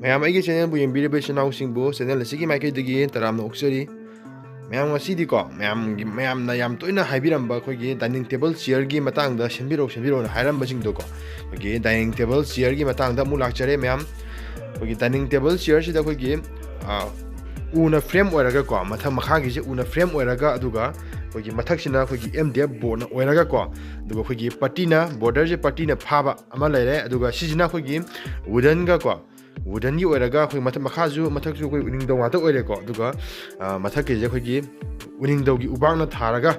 ꯃꯌꯥꯝ ꯑꯩꯒꯤ ꯆꯦꯅꯦꯜꯕꯨ ꯌꯦꯡꯕꯤꯔꯤꯕ ꯏꯆꯤꯟꯅꯥꯎꯁꯤꯡꯕꯨ ꯆꯦꯅꯦꯜ ꯑꯁꯤꯒꯤ ꯃꯥꯏꯀꯩꯗꯒꯤ ꯇꯔꯥꯝꯅ ꯑꯣꯛꯆꯔꯤ ꯃꯌꯥꯝ ꯉꯁꯤꯗꯤꯀꯣ ꯃꯌꯥꯝꯅ ꯌꯥꯝ ꯇꯣꯏꯅ ꯍꯥꯏꯕꯤꯔꯝꯕ ꯑꯩꯈꯣꯏꯒꯤ ꯗꯥꯏꯅꯤꯡ ꯇꯦꯕꯜ ꯆꯤꯌꯔꯒꯤ ꯃꯇꯥꯡꯗ ꯁꯦꯝꯕꯤꯔꯛꯑꯣꯅ ꯍꯥꯏꯔꯝꯕꯁꯤꯡꯗꯣꯀꯣ ꯑꯩꯈꯣꯏꯒꯤ ꯗꯥꯏꯅꯤꯡ ꯇꯦꯕꯜ ꯆꯤꯌꯔꯒꯤ ꯃꯇꯥꯡꯗ ꯑꯃꯨꯛ ꯂꯥꯛꯆꯔꯦ ꯃꯌꯥꯝ ꯑꯩꯈꯣꯏꯒꯤ ꯗꯥꯏꯅꯤꯡ ꯇꯦꯕꯜ ꯆꯤꯌꯔꯁꯤꯗ ꯑꯩꯈꯣꯏꯒꯤ ꯎꯅ ꯐ꯭ꯔꯦꯝ ꯑꯣꯏꯔꯒꯀꯣ ꯃꯈꯥꯒꯤꯁꯦ ꯎꯅ ꯐ꯭ꯔꯦꯝ ꯑꯣꯏꯔꯒ ꯑꯗꯨꯒ ꯑꯩꯈꯣꯏꯒꯤ ꯃꯊꯛꯁꯤꯅ ꯑꯩꯈꯣꯏꯒꯤ MDF ꯕꯣꯔꯗꯅ ꯑꯣꯏꯔꯒꯀꯣ ꯑꯗꯨꯒ ꯑꯩꯈꯣꯏꯒꯤ ꯄꯥꯔꯇꯤꯅ ꯕꯣꯔꯗꯔꯁꯦ ꯄꯥꯔꯇꯤꯅ ꯐꯥꯕ ꯑꯃ ꯂꯩꯔꯦ ꯑꯗꯨꯒ ꯁꯤꯁꯤꯅ ꯑꯩꯈꯣꯏꯒꯤ ꯋꯨꯗꯟꯒꯀꯣ ꯋꯨꯗꯟꯒꯤ ꯑꯣꯏꯔꯒ ꯑꯩꯈꯣꯏ ꯃꯊꯛꯁꯨ ꯑꯩꯈꯣꯏ ꯎꯅꯤꯡꯊꯧ ꯉꯥꯛꯇ ꯑꯣꯏꯔꯦꯀꯣ ꯑꯗꯨꯒ ꯃꯊꯛꯀꯤꯁꯦ ꯑꯩꯈꯣꯏꯒꯤ ꯎꯅꯤꯡꯊꯧꯒꯤ ꯎꯕꯥꯛꯅ ꯊꯥꯔꯒ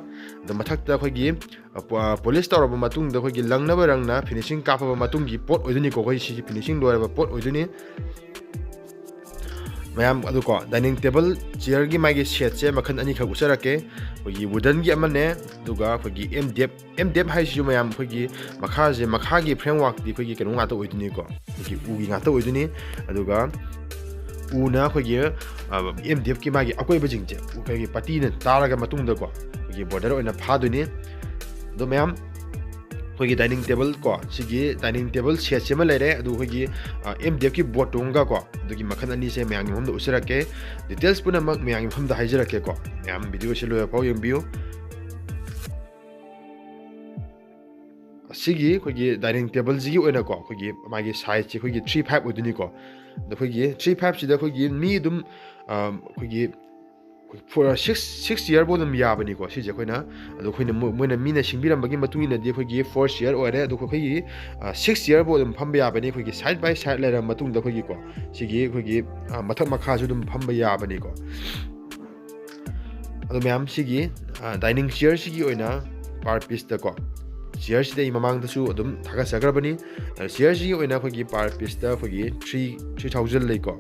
ꯑꯗꯨ ꯃꯊꯛꯇ ꯑꯩꯈꯣꯏꯒꯤ ꯄꯣꯂꯤꯁ ꯇꯧꯔꯕ ꯃꯇꯨꯡꯗ ꯑꯩꯈꯣꯏꯒꯤ ꯂꯪꯅꯕ ꯔꯪꯅ ꯐꯤꯅꯤꯁꯤꯡ ꯀꯥꯞꯄꯕ ꯃꯇꯨꯡꯒꯤ ꯄꯣꯠ ꯑꯣꯏꯗꯣꯏꯅꯤꯀꯣ ꯑꯩꯈꯣꯏ ꯁꯤꯁꯤ ꯐꯤꯅꯤꯁꯤꯡ ꯂꯣꯏꯔꯕ ꯄꯣꯠ ꯑꯣꯏꯗꯣꯏꯅꯤ ꯃꯌꯥꯝ ꯑꯗꯨꯀꯣ ꯗꯥꯏꯅꯤꯡ ꯇꯦꯕꯜ ꯆꯤꯌꯔꯒꯤ ꯃꯥꯒꯤ ꯁꯦꯠꯁꯦ ꯃꯈꯜ ꯑꯅꯤꯈꯛ ꯎꯠꯆꯔꯛꯀꯦ ꯑꯩꯈꯣꯏꯒꯤ ꯋꯨꯗꯟꯒꯤ ꯑꯃꯅꯦ ꯑꯗꯨꯒ ꯑꯩꯈꯣꯏꯒꯤ MDF ꯍꯥꯏꯁꯤꯁꯨ ꯃꯌꯥꯝ ꯑꯩꯈꯣꯏꯒꯤ ꯃꯈꯥꯒꯤ ꯐ꯭ꯔꯦꯝꯋꯥꯔꯛꯇꯤ ꯑꯩꯈꯣꯏꯒꯤ ꯀꯩꯅꯣ ꯉꯥꯛꯇ ꯑꯣꯏꯗꯣꯏꯅꯤꯀꯣ ꯑꯩꯈꯣꯏꯒꯤ ꯎꯒꯤ ꯉꯥꯛꯇ ꯑꯣꯏꯗꯣꯏꯅꯤ ꯑꯗꯨꯒ ꯎꯅ ꯑꯩꯈꯣꯏꯒꯤ MDFꯀꯤ ꯃꯥꯒꯤ ꯑꯀꯣꯏꯕꯁꯤꯡꯁꯦ ꯑꯩꯈꯣꯏꯒꯤ ꯄꯥꯇꯤꯅ ꯇꯥꯔꯒ ꯃꯇꯨꯡꯗꯀꯣ ꯑꯩꯈꯣꯏꯒꯤ ꯕꯣꯔꯗꯔ ꯑꯣꯏꯅ ꯐꯥꯗꯣꯏꯅꯤ ꯑꯗꯣ ꯃꯌꯥꯝ ꯑꯩꯈꯣꯏꯒꯤ ꯗꯥꯏꯅꯤꯡ ꯇꯦꯕꯜ ꯀꯣ ꯁꯤꯒꯤ ꯗꯥꯏꯅꯤꯡ ꯇꯦꯕꯜ ꯁꯦꯠꯁꯤ ꯑꯃ ꯂꯩꯔꯦ ꯑꯗꯨ ꯑꯩꯈꯣꯏꯒꯤ MDFꯀꯤ ꯕꯣꯔꯗꯇꯨꯝꯒ ꯀꯣ ꯑꯗꯨꯒꯤ ꯃꯈꯜ ꯑꯅꯤꯁꯦ ꯃꯌꯥꯝꯒꯤ ꯃꯐꯝꯗ ꯎꯠꯆꯔꯛꯀꯦ ꯗꯤꯇꯦꯜꯁ ꯄꯨꯝꯅꯃꯛ ꯃꯌꯥꯝꯒꯤ ꯃꯐꯝꯗ ꯍꯥꯏꯖꯔꯛꯀꯦꯀꯣ ꯃꯌꯥꯝ ꯚꯤꯗꯤꯑꯣꯁꯤ ꯂꯣꯏꯔꯐꯥꯎ ꯌꯦꯡꯕꯤꯌꯨ ꯁꯤꯒꯤ ꯑꯩꯈꯣꯏꯒꯤ ꯗꯥꯏꯅꯤꯡ ꯇꯦꯕꯜꯁꯤꯒꯤ ꯑꯣꯏꯅꯀꯣ ꯑꯩꯈꯣꯏꯒꯤ ꯃꯥꯒꯤ ꯁꯥꯏꯖꯁꯤ ꯑꯩꯈꯣꯏꯒꯤ 3-5 ꯑꯣꯏꯗꯣꯏꯅꯤꯀꯣ ꯑꯗꯣ ꯑꯩꯈꯣꯏꯒꯤ 3-5ꯁꯤꯗ ꯑꯩꯈꯣꯏꯒꯤ ꯃꯤ ꯑꯗꯨꯝ ꯑꯩꯈꯣꯏꯒꯤ 6 ꯆꯤꯌꯔꯐꯥꯎ ꯑꯗꯨꯝ ꯌꯥꯕꯅꯤꯀꯣ ꯁꯤꯁꯦ ꯑꯩꯈꯣꯏꯅ ꯑꯗꯣ ꯑꯩꯈꯣꯏꯅ ꯃꯣꯏꯅ ꯃꯤꯅ ꯁꯤꯡꯕꯤꯔꯝꯕꯒꯤ ꯃꯇꯨꯡ ꯏꯟꯅꯗꯤ ꯑꯩꯈꯣꯏꯒꯤ 4 ꯆꯤꯌꯔ ꯑꯣꯏꯔꯦ ꯑꯗꯨꯒ ꯑꯩꯈꯣꯏꯒꯤ 6 ꯆꯤꯌꯔꯐꯥꯎ ꯑꯗꯨꯝ ꯐꯝꯕ ꯌꯥꯕꯅꯤ ꯑꯩꯈꯣꯏꯒꯤ ꯁꯥꯏꯠ ꯕꯥꯏ ꯁꯥꯏꯠ ꯂꯩꯔꯕ ꯃꯇꯨꯡꯗ ꯑꯩꯈꯣꯏꯒꯤꯀꯣ ꯁꯤꯒꯤ ꯑꯩꯈꯣꯏꯒꯤ ꯃꯊꯛ ꯃꯈꯥꯁꯨ ꯑꯗꯨꯝ ꯐꯝꯕ ꯌꯥꯕꯅꯤꯀꯣ ꯑꯗꯣ ꯃꯌꯥꯝ ꯁꯤꯒꯤ ꯗꯥꯏꯅꯤꯡ ꯆꯤꯌꯔꯁꯤꯒꯤ ꯑꯣꯏꯅ ꯄꯥꯔ ꯄꯤꯁꯇꯀꯣ ꯆꯤꯌꯔꯁꯤꯗ ꯑꯩ ꯃꯃꯥꯡꯗꯁꯨ ꯑꯗꯨꯝ ꯊꯥꯒꯠꯆꯈ꯭ꯔꯕꯅꯤ ꯆꯤꯌꯔꯁꯤꯒꯤ ꯑꯣꯏꯅ ꯑꯩꯈꯣꯏꯒꯤ ꯄꯥꯔ ꯄꯤꯁꯇ ꯑꯩꯈꯣꯏꯒꯤ 3,000 ꯂꯩꯀꯣ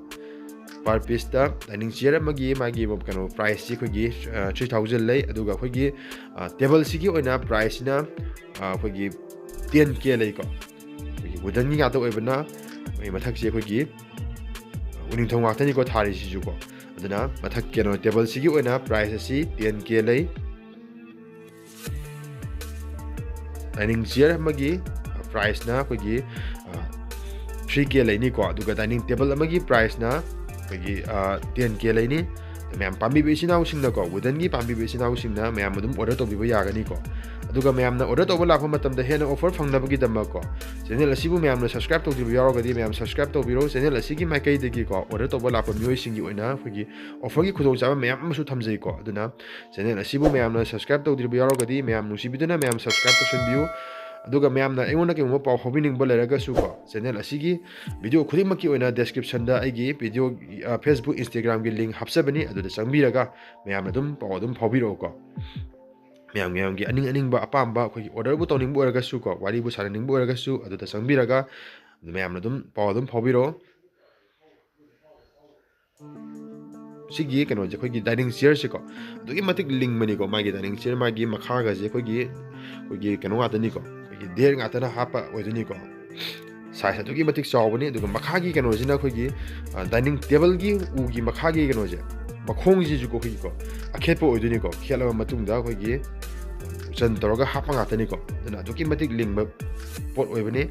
ꯄꯥꯔ ꯄꯤꯁꯇ ꯗꯥꯏꯅꯤꯡ ꯆꯤꯌꯔ ꯑꯃꯒꯤ ꯃꯥꯒꯤ ꯀꯩꯅꯣ ꯄ꯭ꯔꯥꯏꯁꯁꯤ ꯑꯩꯈꯣꯏꯒꯤ 3,000 ꯂꯩ ꯑꯗꯨꯒ ꯑꯩꯈꯣꯏꯒꯤ ꯇꯦꯕꯜꯁꯤꯒꯤ ꯑꯣꯏꯅ ꯄ꯭ꯔꯥꯏꯁꯁꯤꯅ ꯑꯩꯈꯣꯏꯒꯤ 10K ꯂꯩꯀꯣ ꯑꯩꯈꯣꯏꯒꯤ ꯋꯨꯗꯟꯒꯤ ꯉꯥꯛꯇ ꯑꯣꯏꯕꯅ ꯃꯊꯛꯁꯤ ꯑꯩꯈꯣꯏꯒꯤ ꯎꯅꯤꯡꯊꯧ ꯉꯥꯛꯇꯅꯤꯀꯣ ꯊꯥꯔꯤꯁꯤꯁꯨꯀꯣ ꯑꯗꯨꯅ ꯃꯊꯛ ꯀꯩꯅꯣ ꯇꯦꯕꯜꯁꯤꯒꯤ ꯑꯣꯏꯅ ꯄ꯭ꯔꯥꯏꯁ ꯑꯁꯤ 10K ꯂꯩ ꯗꯥꯏꯅꯤꯡ ꯆꯤꯌꯔ ꯑꯃꯒꯤ ꯄ꯭ꯔꯥꯏꯁꯅ ꯑꯩꯈꯣꯏꯒꯤ 3K ꯂꯩꯅꯤꯀꯣ ꯑꯗꯨꯒ ꯗꯥꯏꯅꯤꯡ ꯇꯦꯕꯜ ꯑꯃꯒꯤ ꯄ꯭ꯔꯥꯏꯁꯅ ꯑꯩꯈꯣꯏꯒꯤ 10K ꯂꯩꯅꯤ ꯃꯌꯥꯝ ꯄꯥꯝꯕꯤꯕ ꯏꯆꯤꯟꯅꯥꯎꯁꯤꯡꯅꯀꯣ ꯋꯨꯗꯟꯒꯤ ꯄꯥꯝꯕꯤꯕ ꯏꯆꯤꯟꯅꯥꯎꯁꯤꯡꯅ ꯃꯌꯥꯝ ꯑꯗꯨꯝ ꯑꯣꯔꯗꯔ ꯇꯧꯕꯤꯕ ꯌꯥꯒꯅꯤꯀꯣ ꯑꯗꯨꯒ ꯃꯌꯥꯝꯅ ꯑꯣꯔꯗꯔ ꯇꯧꯕ ꯂꯥꯛꯄ ꯃꯇꯝꯗ ꯍꯦꯟꯅ ꯑꯣꯐꯔ ꯐꯪꯅꯕꯒꯤꯗꯃꯛꯀꯣ ꯆꯦꯅꯦꯜ ꯑꯁꯤꯕꯨ ꯃꯌꯥꯝꯅ ꯁꯕꯁꯀ꯭ꯔꯥꯏꯕ ꯇꯧꯗ꯭ꯔꯤꯕ ꯌꯥꯎꯔꯒꯗꯤ ꯃꯌꯥꯝ ꯁꯕꯁꯀ꯭ꯔꯥꯏꯕ ꯇꯧꯕꯤꯔꯣ ꯆꯦꯅꯦꯜ ꯑꯁꯤꯒꯤ ꯃꯥꯏꯀꯩꯗꯒꯤꯀꯣ ꯑꯣꯔꯗꯔ ꯇꯧꯕ ꯂꯥꯛꯄ ꯃꯤꯑꯣꯏꯁꯤꯡꯒꯤ ꯑꯣꯏꯅ ꯑꯩꯈꯣꯏꯒꯤ ꯑꯣꯐꯔꯒꯤ ꯈꯨꯗꯣꯡꯆꯥꯕ ꯃꯌꯥꯝ ꯑꯃꯁꯨ ꯊꯝꯖꯩꯀꯣ ꯑꯗꯨꯅ ꯆꯦꯅꯦꯜ ꯑꯁꯤꯕꯨ ꯃꯌꯥꯝꯅ ꯁꯕꯁꯀ꯭ꯔꯥꯏꯕ ꯇꯧꯗ꯭ꯔꯤꯕ ꯌꯥꯎꯔꯒꯗꯤ ꯃꯌꯥꯝ ꯅꯨꯡꯁꯤꯕꯤꯗꯨꯅ ꯃꯌꯥꯝ ꯁꯕꯁꯀ꯭ꯔꯥꯏꯕ ꯇꯧꯁꯤꯟꯕꯤꯌꯨ ꯑꯗꯨꯒ ꯃꯌꯥꯝꯅ ꯑꯩꯉꯣꯟꯗ ꯀꯩꯒꯨꯝꯕ ꯄꯥꯎ ꯐꯥꯎꯕꯤꯅꯤꯡꯕ ꯂꯩꯔꯒꯁꯨꯀꯣ ꯆꯦꯅꯦꯜ ꯑꯁꯤꯒꯤ ꯚꯤꯗꯤꯑꯣ ꯈꯨꯗꯤꯡꯃꯛꯀꯤ ꯑꯣꯏꯅ ꯗꯦꯁꯀ꯭ꯔꯤꯞꯁꯟꯗ ꯑꯩꯒꯤ ꯚꯤꯗꯤꯑꯣ Facebook Instagramꯒꯤ ꯂꯤꯡ ꯍꯥꯞꯆꯕꯅꯤ ꯑꯗꯨꯗ ꯆꯪꯕꯤꯔꯒ ꯃꯌꯥꯝꯅ ꯑꯗꯨꯝ ꯄꯥꯎ ꯑꯗꯨꯝ ꯐꯥꯎꯕꯤꯔꯛꯑꯣꯀꯣ ꯃꯌꯥꯝꯒꯤ ꯑꯅꯤꯡꯕ ꯑꯄꯥꯝꯕ ꯑꯩꯈꯣꯏꯒꯤ ꯑꯣꯔꯗꯔꯕꯨ ꯇꯧꯅꯤꯡꯕ ꯑꯣꯏꯔꯒꯁꯨ ꯀꯣ ꯋꯥꯔꯤꯕꯨ ꯁꯥꯟꯅꯅꯤꯡꯕ ꯑꯣꯏꯔꯒꯁꯨ ꯑꯗꯨꯗ ꯆꯪꯕꯤꯔꯒ ꯃꯌꯥꯝꯅ ꯑꯗꯨꯝ ꯄꯥꯎ ꯑꯗꯨꯝ ꯐꯥꯎꯕꯤꯔꯛꯑꯣ ꯁꯤꯒꯤ ꯀꯩꯅꯣꯁꯦ ꯑꯩꯈꯣꯏꯒꯤ ꯗꯥꯏꯅꯤꯡ ꯆꯤꯌꯔꯁꯦꯀꯣ ꯑꯗꯨꯛꯀꯤ ꯃꯇꯤꯛ ꯂꯤꯡꯕꯅꯤꯀꯣ ꯃꯥꯒꯤ ꯗꯥꯏꯅꯤꯡ ꯆꯤꯌꯔ ꯃꯥꯒꯤ ꯃꯈꯥꯒꯁꯦ ꯑꯩꯈꯣꯏꯒꯤ ꯀꯩꯅꯣ ꯉꯥꯛꯇꯅꯤꯀꯣ ꯑꯩꯈꯣꯏꯒꯤ ꯗꯦꯔ ꯉꯥꯛꯇꯅ ꯍꯥꯞꯄ ꯑꯣꯏꯗꯣꯏꯅꯤꯀோ ꯁꯥꯏꯖ ꯑꯗꯨꯛꯀꯤ ꯃꯇꯤꯛ ꯆꯥꯎꯕꯅꯤ ꯑꯗꯨꯒ ꯃꯈꯥꯒꯤ ꯀꯩꯅꯣꯁꯤꯅ ꯑꯩꯈꯣꯏꯒꯤ ꯗꯥꯏꯅꯤꯡ ꯇꯦꯕꯜꯒꯤ ꯎꯒꯤ ꯃꯈꯥꯒꯤ ꯀꯩꯅꯣꯁꯦ ꯃꯈꯣꯡꯁꯤꯁꯨꯀꯣ ꯑꯩꯈꯣꯏꯒꯤꯀꯣ ꯑꯈꯦꯠꯄ ꯑꯣꯏꯗꯣꯏꯅꯤꯀꯣ ꯈꯦꯠꯂꯕ ꯃꯇꯨꯡꯗ ꯑꯩꯈꯣꯏꯒꯤ ꯎꯆꯟ ꯇꯧꯔꯒ ꯍꯥꯞꯄ ꯉꯥꯛꯇꯅꯤꯀꯣ ꯑꯗꯨꯅ ꯑꯗꯨꯛꯀꯤ ꯃꯇꯤꯛ ꯂꯤꯡꯕ ꯄꯣꯠ ꯑꯣꯏꯕꯅꯤ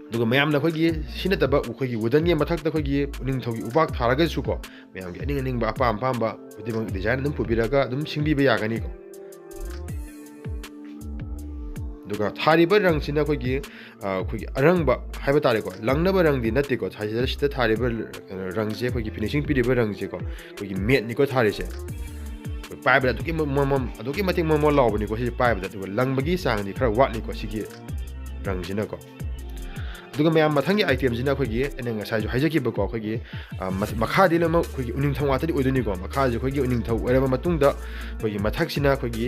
ꯑꯗꯨꯒ ꯃꯌꯥꯝꯅ ꯑꯩꯈꯣꯏꯒꯤ ꯁꯤ ꯅꯠꯇꯕ ꯑꯩꯈꯣꯏꯒꯤ ꯋꯨꯗꯟꯒꯤ ꯃꯊꯛꯇ ꯑꯩꯈꯣꯏꯒꯤ ꯎꯅꯤꯡꯊꯧꯒꯤ ꯎꯕꯥꯛ ꯊꯥꯔꯒꯁꯨꯀꯣ ꯃꯌꯥꯝꯒꯤ ꯑꯅꯤꯡꯕ ꯑꯄꯥꯝꯕ ꯈꯨꯗꯤꯡꯃꯛ ꯗꯤꯖꯥꯏꯟ ꯑꯗꯨꯝ ꯄꯨꯕꯤꯔꯒ ꯑꯗꯨꯝ ꯁꯤꯡꯕꯤꯕ ꯌꯥꯒꯅꯤꯀꯣ ꯑꯗꯨꯒ ꯊꯥꯔꯤꯕ ꯔꯪꯁꯤꯅ ꯑꯩꯈꯣꯏꯒꯤ ꯑꯔꯪꯕ ꯍꯥꯏꯕ ꯇꯥꯔꯦꯀꯣ ꯂꯪꯅꯕ ꯔꯪꯗꯤ ꯅꯠꯇꯦꯀꯣ ꯁꯤꯗ ꯊꯥꯔꯤꯕ ꯔꯪꯁꯦ ꯑꯩꯈꯣꯏꯒꯤ ꯐꯤꯅꯤꯁꯤꯡ ꯄꯤꯔꯤꯕ ꯔꯪꯁꯦꯀꯣ ꯑꯩꯈꯣꯏꯒꯤ ꯃꯦꯠꯅꯤꯀꯣ ꯊꯥꯔꯤꯁꯦ ꯄꯥꯏꯕꯗ ꯑꯗꯨꯛꯀꯤ ꯃꯇꯤꯛ ꯃꯣꯃꯣ ꯂꯥꯎꯕꯅꯤꯀꯣ ꯁꯤ ꯄꯥꯏꯕꯗ ꯑꯗꯨꯒ ꯂꯪꯕꯒꯤ ꯆꯥꯡꯗꯤ ꯈꯔ ꯋꯥꯠꯂꯤꯀꯣ ꯁꯤꯒꯤ ꯔꯪꯁꯤꯅꯀꯣ ꯑꯗꯨꯒ ꯃꯌꯥꯝ ꯃꯊꯪꯒꯤ ꯑꯥꯏꯇꯦꯝꯁꯤꯅ ꯑꯩꯈꯣꯏꯒꯤ ꯑꯩꯅ ꯉꯁꯥꯏꯁꯨ ꯍꯥꯏꯖꯈꯤꯕꯀꯣ ꯑꯩꯈꯣꯏꯒꯤ ꯃꯈꯥꯗꯤ ꯂꯣꯏꯅꯃꯛ ꯑꯩꯈꯣꯏꯒꯤ ꯎꯅꯤꯡꯊꯧ ꯉꯥꯛꯇꯗꯤ ꯑꯣꯏꯗꯣꯏꯅꯤꯀꯣ ꯃꯈꯥꯁꯦ ꯑꯩꯈꯣꯏꯒꯤ ꯎꯅꯤꯡꯊꯧ ꯑꯣꯏꯔꯕ ꯃꯇꯨꯡꯗ ꯑꯩꯈꯣꯏꯒꯤ ꯃꯊꯛꯁꯤꯅ ꯑꯩꯈꯣꯏꯒꯤ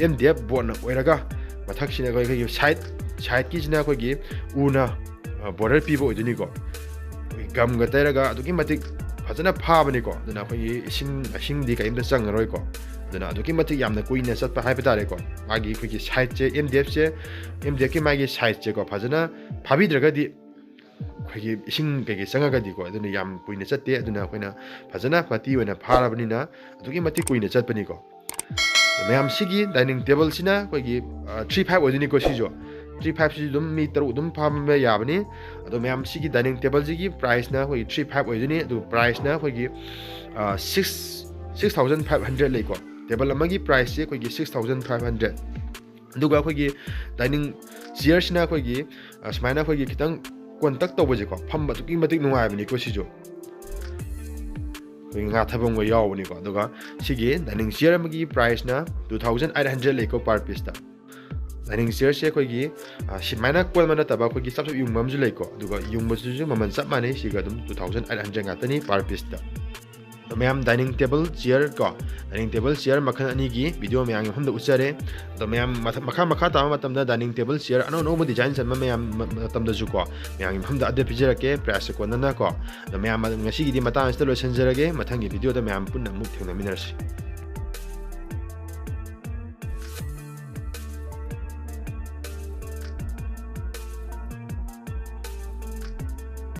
MDF ꯕꯣꯔꯗꯅ ꯑꯣꯏꯔꯒ ꯃꯊꯛꯁꯤꯅ ꯑꯩꯈꯣꯏꯒꯤ ꯁꯥꯏꯠꯀꯤꯁꯤꯅ ꯑꯩꯈꯣꯏꯒꯤ ꯎꯅ ꯕꯣꯔꯗꯔ ꯄꯤꯕ ꯑꯣꯏꯗꯣꯏꯅꯤꯀꯣ ꯑꯩꯈꯣꯏꯒꯤ ꯒꯝꯒ ꯇꯩꯔꯒ ꯑꯗꯨꯛꯀꯤ ꯃꯇꯤꯛ ꯐꯖꯅ ꯐꯥꯕꯅꯤꯀꯣ ꯑꯗꯨꯅ ꯑꯩꯈꯣꯏꯒꯤ ꯏꯁꯤꯡꯗꯤ ꯀꯔꯤꯝꯇ ꯆꯪꯉꯔꯣꯏꯀꯣ ꯑꯗꯨꯅ ꯑꯗꯨꯛꯀꯤ ꯃꯇꯤꯛ ꯌꯥꯝꯅ ꯀꯨꯏꯅ ꯆꯠꯄ ꯍꯥꯏꯕ ꯇꯥꯔꯦꯀꯣ ꯃꯥꯒꯤ ꯑꯩꯈꯣꯏꯒꯤ ꯁꯥꯏꯠꯁꯦ MDFꯀꯤ ꯃꯥꯒꯤ ꯁꯥꯏꯠꯁꯦꯀꯣ ꯐꯖꯅ ꯐꯥꯕꯤꯗ꯭ꯔꯒꯗꯤ ꯑꯩꯈꯣꯏꯒꯤ ꯏꯁꯤꯡꯀꯩꯀꯩ ꯆꯪꯉꯒꯗꯤꯀꯣ ꯑꯗꯨꯅ ꯌꯥꯝ ꯀꯨꯏꯅ ꯆꯠꯇꯦ ꯑꯗꯨꯅ ꯑꯩꯈꯣꯏꯅ ꯐꯖꯅ ꯄꯥꯇꯤ ꯑꯣꯏꯅ ꯐꯥꯔꯕꯅꯤꯅ ꯑꯗꯨꯛꯀꯤ ꯃꯇꯤꯛ ꯀꯨꯏꯅ ꯆꯠꯄꯅꯤꯀꯣ ꯃꯌꯥꯝ ꯁꯤꯒꯤ ꯗꯥꯏꯅꯤꯡ ꯇꯦꯕꯜꯁꯤꯅ ꯑꯩꯈꯣꯏꯒꯤ 3.5 ꯑꯣꯏꯗꯣꯏꯅꯤꯀꯣ ꯁꯤꯁꯨ 3.5ꯁꯤꯁꯨ ꯑꯗꯨꯝ ꯃꯤ 6 ꯑꯗꯨꯝ ꯐꯥꯕ ꯌꯥꯕꯅꯤ ꯑꯗꯣ ꯃꯌꯥꯝ ꯁꯤꯒꯤ ꯗꯥꯏꯅꯤꯡ ꯇꯦꯕꯜꯁꯤꯒꯤ ꯄ꯭ꯔꯥꯏꯁꯅ ꯑꯩꯈꯣꯏꯒꯤ 3.5 ꯑꯣꯏꯗꯣꯏꯅꯤ ꯑꯗꯨ ꯄ꯭ꯔꯥꯏꯁꯅ ꯑꯩꯈꯣꯏꯒꯤ 6,500 ꯂꯩꯀꯣ ꯇꯦꯕꯜ ꯑꯃꯒꯤ ꯄ꯭ꯔꯥꯏꯁꯁꯦ ꯑꯩꯈꯣꯏꯒꯤ 6,500 ꯑꯗꯨꯒ ꯑꯩꯈꯣꯏꯒꯤ ꯗꯥꯏꯅꯤꯡ ꯆꯤꯌꯔꯁꯤꯅ ꯑꯩꯈꯣꯏꯒꯤ ꯁꯨꯃꯥꯏꯅ ꯑꯩꯈꯣꯏꯒꯤ ꯈꯤꯇꯪ ꯀꯣꯟꯇꯛ ꯇꯧꯕꯁꯦꯀꯣ ꯐꯝꯕ ꯑꯗꯨꯛꯀꯤ ꯃꯇꯤꯛ ꯅꯨꯡꯉꯥꯏꯕꯅꯤꯀꯣ ꯁꯤꯁꯨ ꯑꯩꯈꯣꯏꯒꯤ ꯉꯥꯊꯕꯝꯒ ꯌꯥꯎꯕꯅꯤꯀꯣ ꯑꯗꯨꯒ ꯁꯤꯒꯤ ꯗꯥꯏꯅꯤꯡ ꯆꯤꯌꯔ ꯑꯃꯒꯤ ꯄ꯭ꯔꯥꯏꯁꯅ 2,800 ꯂꯩꯀꯣ ꯄꯥꯔ ꯄꯤꯁꯇ ꯗꯥꯏꯅꯤꯡ ꯆꯤꯌꯔꯁꯦ ꯑꯩꯈꯣꯏꯒꯤ ꯁꯨꯃꯥꯏꯅ ꯀꯣꯟꯕ ꯅꯠꯇꯕ ꯑꯩꯈꯣꯏꯒꯤ ꯆꯞ ꯌꯨꯡꯕ ꯑꯃꯁꯨ ꯂꯩꯀꯣ ꯑꯗꯨꯒ ꯌꯨꯡꯕꯁꯤꯁꯨ ꯃꯃꯜ ꯆꯞ ꯃꯥꯟꯅꯩ ꯁꯤꯒ ꯑꯗꯨꯝ 2,800 ꯉꯥꯛꯇꯅꯤ ꯄꯥꯔ ꯄꯤꯁꯇ ꯑꯗꯣ ꯃꯌꯥꯝ ꯗꯥꯏꯅꯤꯡ ꯇꯦꯕꯜ ꯆꯤꯌꯔ ꯀꯣ ꯗꯥꯏꯅꯤꯡ ꯇꯦꯕꯜ ꯆꯤꯌꯔ ꯃꯈꯜ ꯑꯅꯤꯒꯤ ꯚꯤꯗꯤꯑꯣ ꯃꯌꯥꯝꯒꯤ ꯃꯐꯝꯗ ꯎꯠꯆꯔꯦ ꯑꯗꯣ ꯃꯌꯥꯝ ꯃꯈꯥ ꯇꯥꯕ ꯃꯇꯝꯗ ꯗꯥꯏꯅꯤꯡ ꯇꯦꯕꯜ ꯆꯤꯌꯔ ꯑꯅꯧꯕ ꯗꯤꯖꯥꯏꯟ ꯆꯟꯕ ꯃꯌꯥꯝ ꯃꯇꯝꯗꯁꯨ ꯀꯣ ꯃꯌꯥꯝꯒꯤ ꯃꯐꯝꯗ ꯑꯞꯗꯦꯠ ꯄꯤꯖꯔꯛꯀꯦ ꯄ꯭ꯔꯥꯏꯁꯁꯦ ꯀꯣꯟꯅꯅ ꯀꯣ ꯑꯗꯣ ꯃꯌꯥꯝ ꯉꯁꯤꯒꯤꯗꯤ ꯃꯇꯥꯡ ꯑꯁꯤꯗ ꯂꯣꯏꯁꯤꯟꯖꯔꯒꯦ ꯃꯊꯪꯒꯤ ꯚꯤꯗꯤꯑꯣꯗ ꯃꯌꯥꯝ ꯄꯨꯟꯅ ꯑꯃꯨꯛ ꯊꯦꯡꯅꯃꯤꯟꯅꯔꯁꯤ